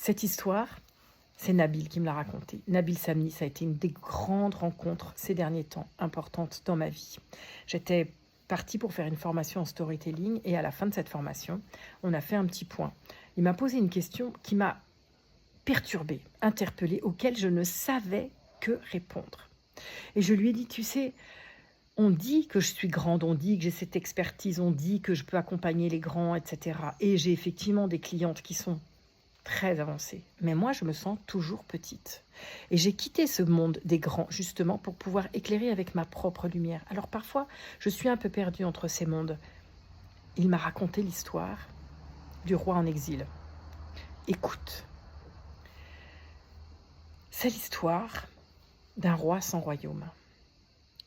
Cette histoire, c'est Nabil qui me l'a racontée. Nabil Samni, ça a été une des grandes rencontres ces derniers temps, importantes dans ma vie. J'étais partie pour faire une formation en storytelling et à la fin de cette formation, on a fait un petit point. Il m'a posé une question qui m'a perturbée, interpellée, auquel je ne savais que répondre. Et je lui ai dit, tu sais, on dit que je suis grande, on dit que j'ai cette expertise, on dit que je peux accompagner les grands, etc. Et j'ai effectivement des clientes qui sont très avancées. Mais moi, je me sens toujours petite. Et j'ai quitté ce monde des grands, justement, pour pouvoir éclairer avec ma propre lumière. Alors parfois, je suis un peu perdue entre ces mondes. Il m'a raconté l'histoire du roi en exil. Écoute, c'est l'histoire d'un roi sans royaume.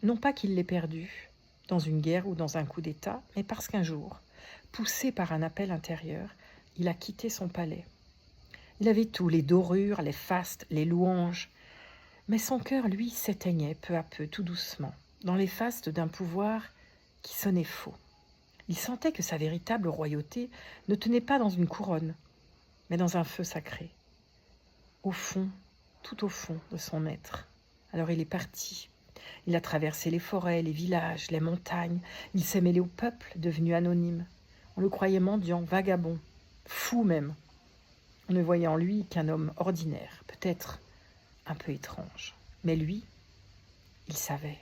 Non pas qu'il l'ait perdu dans une guerre ou dans un coup d'État, mais parce qu'un jour, poussé par un appel intérieur, il a quitté son palais. Il avait tout, les dorures, les fastes, les louanges. Mais son cœur, lui, s'éteignait peu à peu, tout doucement, dans les fastes d'un pouvoir qui sonnait faux. Il sentait que sa véritable royauté ne tenait pas dans une couronne, mais dans un feu sacré. Au fond, tout au fond de son être. Alors il est parti. Il a traversé les forêts, les villages, les montagnes. Il s'est mêlé au peuple, devenu anonyme. On le croyait mendiant, vagabond, fou même. On ne voyait en lui qu'un homme ordinaire, peut-être un peu étrange. Mais lui, il savait.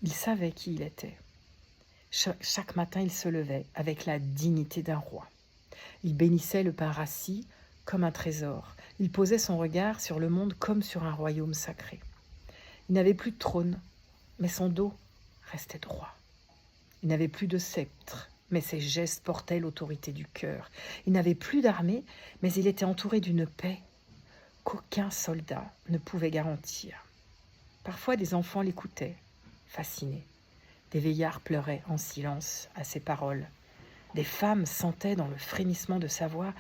Il savait qui il était. Chaque matin, il se levait avec la dignité d'un roi. Il bénissait le pain rassis comme un trésor. Il posait son regard sur le monde comme sur un royaume sacré. Il n'avait plus de trône, mais son dos restait droit. Il n'avait plus de sceptre, mais ses gestes portaient l'autorité du cœur. Il n'avait plus d'armée, mais il était entouré d'une paix qu'aucun soldat ne pouvait garantir. Parfois, des enfants l'écoutaient, fascinés. Des vieillards pleuraient en silence à ses paroles. Des femmes sentaient dans le frémissement de sa voix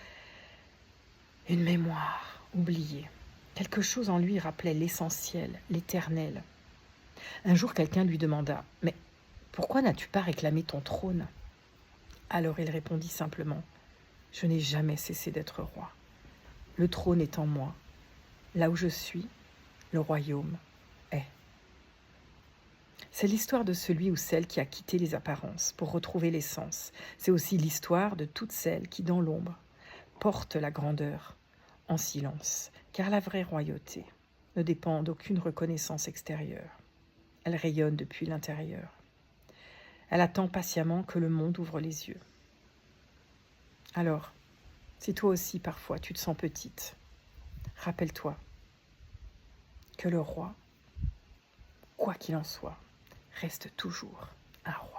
une mémoire oubliée. Quelque chose en lui rappelait l'essentiel, l'éternel. Un jour, quelqu'un lui demanda « Mais pourquoi n'as-tu pas réclamé ton trône ?» Alors il répondit simplement « Je n'ai jamais cessé d'être roi. Le trône est en moi. Là où je suis, le royaume est. » C'est l'histoire de celui ou celle qui a quitté les apparences pour retrouver l'essence. C'est aussi l'histoire de toutes celles qui, dans l'ombre, portent la grandeur en silence, car la vraie royauté ne dépend d'aucune reconnaissance extérieure. Elle rayonne depuis l'intérieur. Elle attend patiemment que le monde ouvre les yeux. Alors, si toi aussi parfois tu te sens petite, rappelle-toi que le roi, quoi qu'il en soit, reste toujours un roi.